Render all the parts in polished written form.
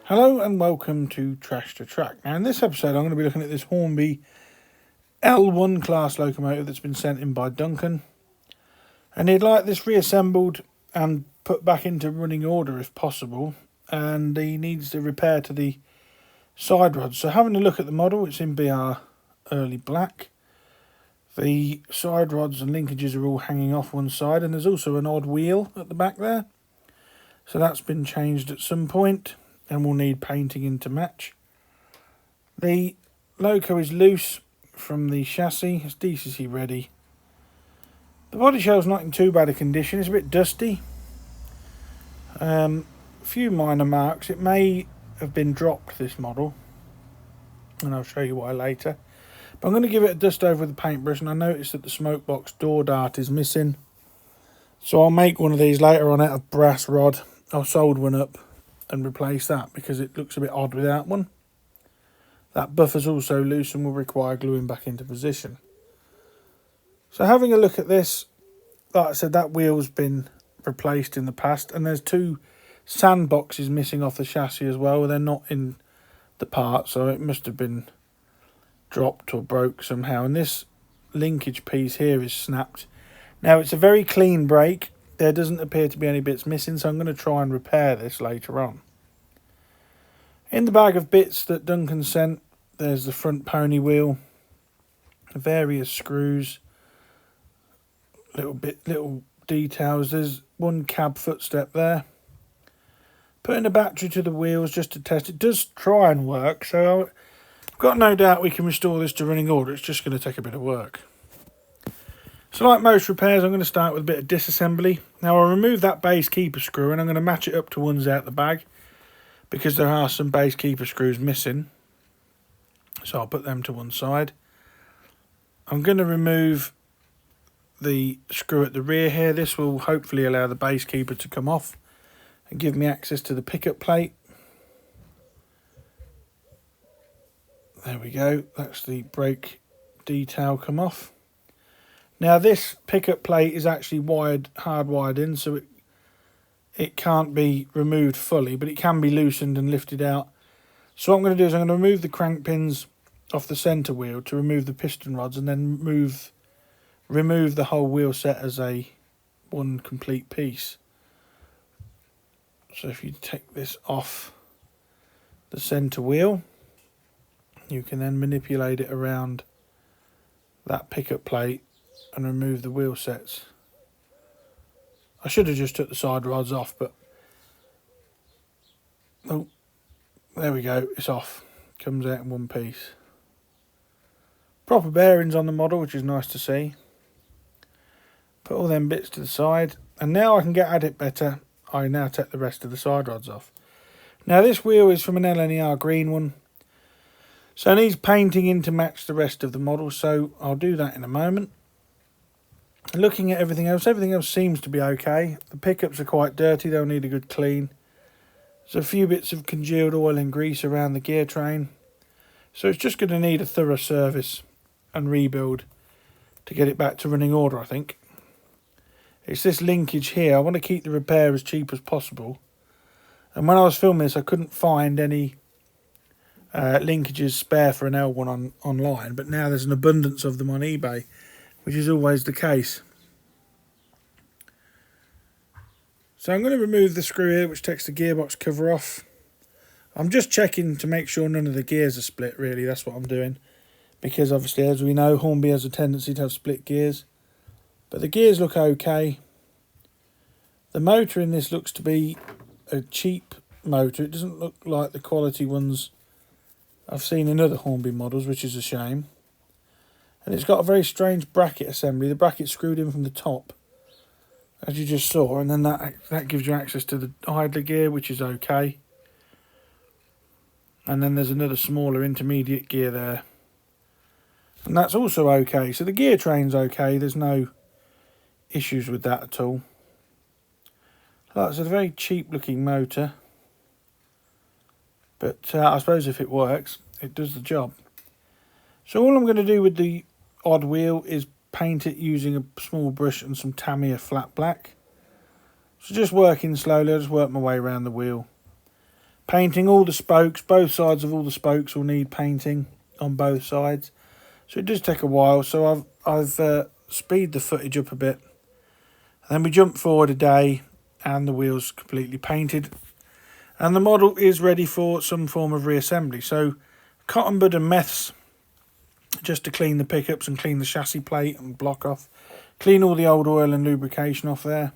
Hello and welcome to Trash to Track. Now in this episode I'm going to be looking at this Hornby L1 class locomotive that's been sent in by Duncan. And he'd like this reassembled and put back into running order if possible. And he needs a repair to the side rods. So having a look at the model, it's in BR early black. The side rods and linkages are all hanging off one side, and there's also an odd wheel at the back there. So that's been changed at some point and will need painting in to match. The loco is loose from the chassis, it's decency ready. The body shell's not in too bad a condition, it's a bit dusty. A few minor marks, it may have been dropped, this model, and I'll show you why later. But I'm going to give it a dust over with the paintbrush, and I noticed that the smoke box door dart is missing. So I'll make one of these later on out of brass rod. I'll solder one up and replace that because it looks a bit odd without one. That buffer's also loose and will require gluing back into position. So having a look at this, like I said, that wheel's been replaced in the past, and there's two sand boxes missing off the chassis as well. They're not in the part, so it must have been dropped or broke somehow, and this linkage piece here is snapped. Now it's a very clean brake, there doesn't appear to be any bits missing, so I'm going to try and repair this later on. In the bag of bits that Duncan sent, there's the front pony wheel, various screws, little details. There's one cab footstep there. Putting a battery to the wheels just to test. It does try and work, so I've got no doubt we can restore this to running order. It's just going to take a bit of work. So like most repairs, I'm going to start with a bit of disassembly. Now I'll remove that base keeper screw and I'm going to match it up to ones out the bag, because there are some base keeper screws missing. So I'll put them to one side. I'm going to remove the screw at the rear here. This will hopefully allow the base keeper to come off and give me access to the pickup plate. There we go, that's the brake detail come off. Now this pickup plate is actually hardwired in, so it can't be removed fully, but it can be loosened and lifted out. So what I'm going to do is I'm going to remove the crank pins off the centre wheel to remove the piston rods, and then remove the whole wheel set as one complete piece. So if you take this off the centre wheel, you can then manipulate it around that pickup plate and remove the wheel sets. I should have just took the side rods off, but oh, there we go, it's off. Comes out in one piece. Proper bearings on the model, which is nice to see. Put all them bits to the side, and now I can get at it better. I now take the rest of the side rods off. Now this wheel is from an LNER green one, so it needs painting in to match the rest of the model, so I'll do that in a moment. Looking at everything else seems to be okay. The pickups are quite dirty, they'll need a good clean. There's a few bits of congealed oil and grease around the gear train, so it's just going to need a thorough service and rebuild to get it back to running order, I think. It's this linkage here. I want to keep the repair as cheap as possible, and when I was filming this I couldn't find any linkages spare for an L1 online, but now there's an abundance of them on eBay, which is always the case. So I'm going to remove the screw here which takes the gearbox cover off. I'm just checking to make sure none of the gears are split, really, that's what I'm doing, because obviously, as we know, Hornby has a tendency to have split gears, but the gears look okay. The motor in this looks to be a cheap motor. It doesn't look like the quality ones I've seen in other Hornby models, which is a shame. And it's got a very strange bracket assembly. The bracket's screwed in from the top, as you just saw, and then that gives you access to the idler gear, which is okay. And then there's another smaller intermediate gear there, and that's also okay. So the gear train's okay, there's no issues with that at all. That's a very cheap looking motor, but I suppose if it works, it does the job. So all I'm going to do with the odd wheel is paint it using a small brush and some Tamiya flat black. So just working slowly, I'll just work my way around the wheel. Painting all the spokes, both sides of all the spokes will need painting on both sides. So it does take a while, so I've speed the footage up a bit. Then we jump forward a day and the wheel's completely painted. And the model is ready for some form of reassembly. So cotton bud and meths, just to clean the pickups and clean the chassis plate and block off. Clean all the old oil and lubrication off there.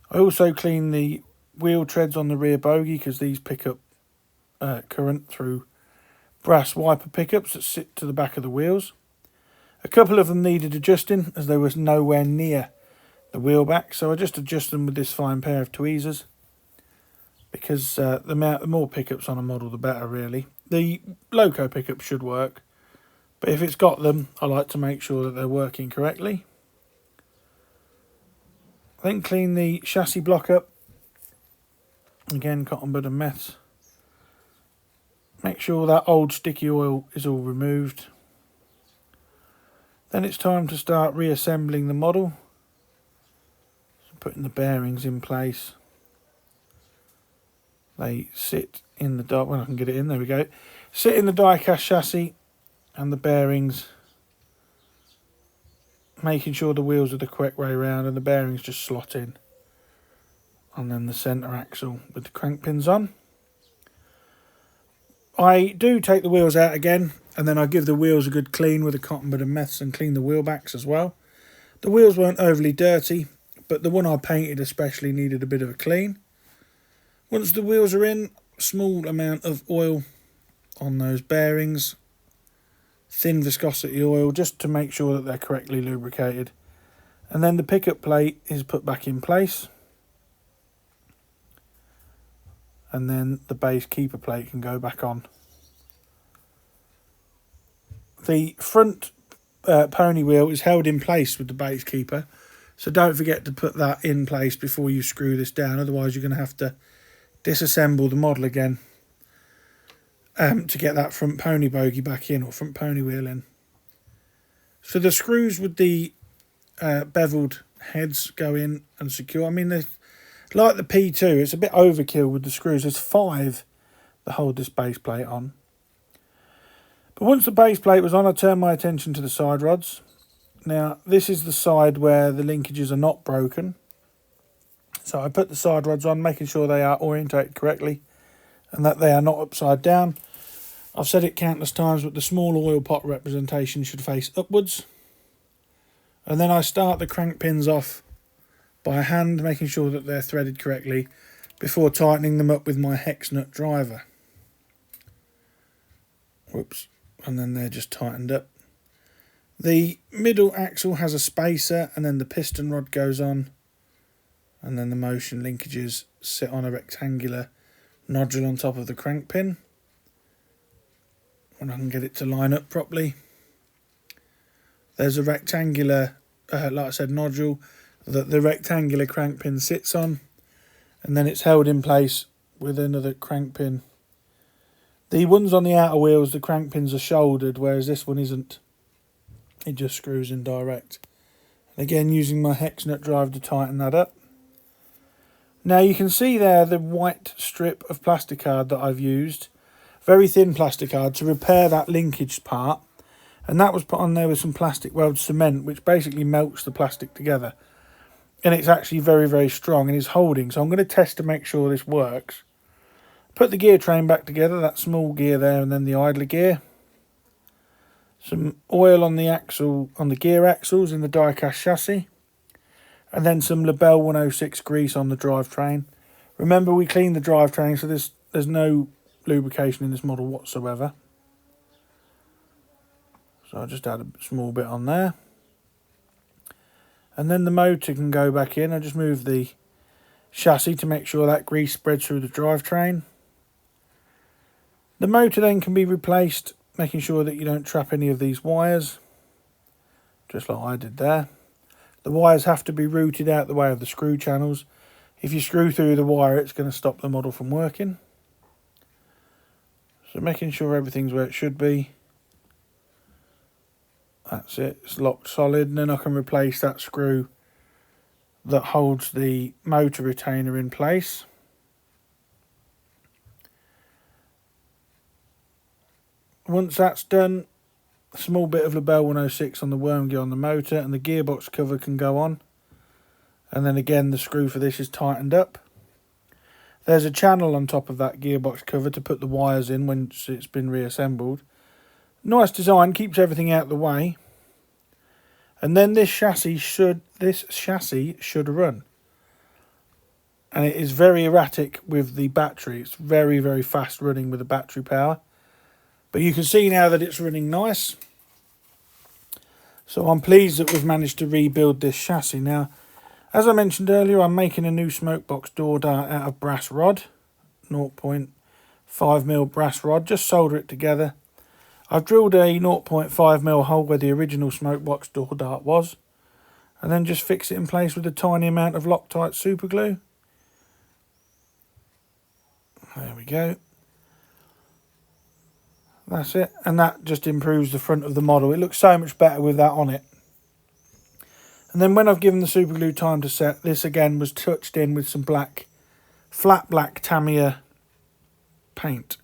I also clean the wheel treads on the rear bogie because these pick up current through brass wiper pickups that sit to the back of the wheels. A couple of them needed adjusting as they were nowhere near the wheel back, so I just adjust them with this fine pair of tweezers because the more pickups on a model the better really. The loco pickup should work, but if it's got them I like to make sure that they're working correctly. Then clean the chassis block up, again cotton bud and meths. Make sure that old sticky oil is all removed. Then it's time to start reassembling the model. So putting the bearings in place. They sit in the die, well I can get it in, there we go. Sit in the die cast chassis and the bearings. Making sure the wheels are the correct way around and the bearings just slot in. And then the centre axle with the crank pins on. I do take the wheels out again and then I give the wheels a good clean with a cotton bud and meths and clean the wheel backs as well. The wheels weren't overly dirty, but the one I painted especially needed a bit of a clean. Once the wheels are in, small amount of oil on those bearings. Thin viscosity oil just to make sure that they're correctly lubricated. And then the pickup plate is put back in place. And then the base keeper plate can go back on. The front pony wheel is held in place with the base keeper, so don't forget to put that in place before you screw this down, otherwise you're going to have to disassemble the model again to get that front pony bogie back in, or front pony wheel in. So the screws with the beveled heads go in and secure. I mean, they're like the P2, it's a bit overkill with the screws. There's 5 that hold this base plate on. But once the base plate was on, I turned my attention to the side rods. Now, this is the side where the linkages are not broken. So I put the side rods on, making sure they are orientated correctly and that they are not upside down. I've said it countless times, but the small oil pot representation should face upwards. And then I start the crank pins off by hand, making sure that they're threaded correctly before tightening them up with my hex nut driver. Whoops, and then they're just tightened up. The middle axle has a spacer and then the piston rod goes on, and then the motion linkages sit on a rectangular nodule on top of the crank pin. When I can get it to line up properly. There's a rectangular, like I said, nodule that the rectangular crank pin sits on, and then it's held in place with another crank pin. The ones on the outer wheels, the crank pins are shouldered, whereas this one isn't. It just screws in direct. And again, using my hex nut drive to tighten that up. Now you can see there the white strip of plasticard that I've used, very thin plasticard, to repair that linkage part, and that was put on there with some plastic weld cement, which basically melts the plastic together. And it's actually very, very strong and is holding. So I'm going to test to make sure this works. Put the gear train back together, that small gear there, and then the idler gear. Some oil on the axle, on the gear axles in the die-cast chassis. And then some Labelle 106 grease on the drivetrain. Remember, we cleaned the drivetrain, so there's no lubrication in this model whatsoever. So I'll just add a small bit on there. And then the motor can go back in. I just move the chassis to make sure that grease spreads through the drivetrain. The motor then can be replaced, making sure that you don't trap any of these wires, just like I did there. The wires have to be routed out the way of the screw channels. If you screw through the wire, it's going to stop the model from working. So making sure everything's where it should be. That's it, it's locked solid, and then I can replace that screw that holds the motor retainer in place. once that's done, a small bit of Labelle 106 on the worm gear on the motor, and the gearbox cover can go on. And then again, the screw for this is tightened up. There's a channel on top of that gearbox cover to put the wires in once it's been reassembled. Nice design, keeps everything out of the way. And then this chassis should run. And it is very erratic with the battery. It's very, very fast running with the battery power. But you can see now that it's running nice. So I'm pleased that we've managed to rebuild this chassis. Now, as I mentioned earlier, I'm making a new smokebox door dart out of brass rod. 0.5mm brass rod. Just solder it together. I've drilled a 0.5mm hole where the original smokebox door dart was. And then just fix it in place with a tiny amount of Loctite super glue. There we go. That's it. And that just improves the front of the model. It looks so much better with that on it. And then when I've given the super glue time to set, this again was touched in with some black, flat black Tamiya paint.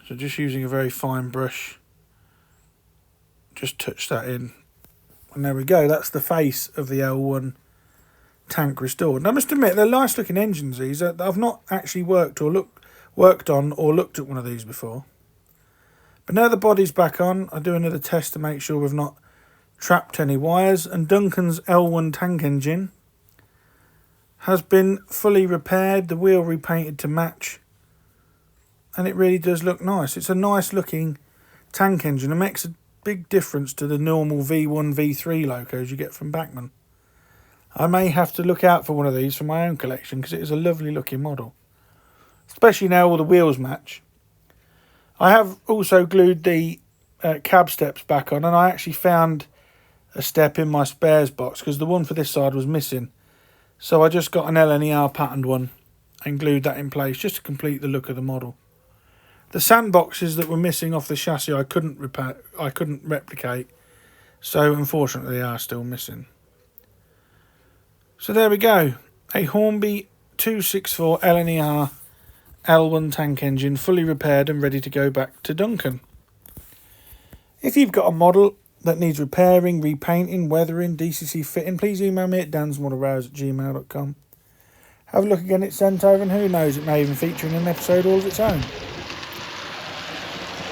So just using a very fine brush, just touch that in. And there we go. That's the face of the L1 tank restored. And I must admit, they're nice looking engines, these. I've not actually worked on or looked at one of these before. But now the body's back on, I do another test to make sure we've not trapped any wires. And Duncan's L1 tank engine has been fully repaired, the wheel repainted to match. And it really does look nice. It's a nice looking tank engine. It makes a big difference to the normal V1, V3 locos you get from Bachmann. I may have to look out for one of these for my own collection because it is a lovely looking model. Especially now all the wheels match. I have also glued the cab steps back on, and I actually found a step in my spares box because the one for this side was missing. So I just got an LNER patterned one and glued that in place just to complete the look of the model. The sandboxes that were missing off the chassis I couldn't replicate, so unfortunately they are still missing. So there we go, a Hornby 264 LNER L1 tank engine, fully repaired and ready to go back to Duncan. If you've got a model that needs repairing, repainting, weathering, DCC fitting, please email me at dansmodelrailways@gmail.com. Have a look again, it's sent over, and who knows, it may even feature in an episode all of its own.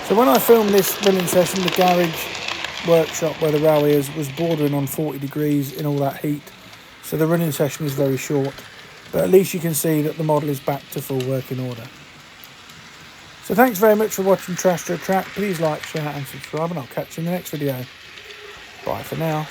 So when I filmed this running session, the garage workshop where the railway is was bordering on 40 degrees in all that heat. So the running session is very short. But at least you can see that the model is back to full working order. So thanks very much for watching Trash to Track. Please like, share and subscribe, and I'll catch you in the next video. Bye for now.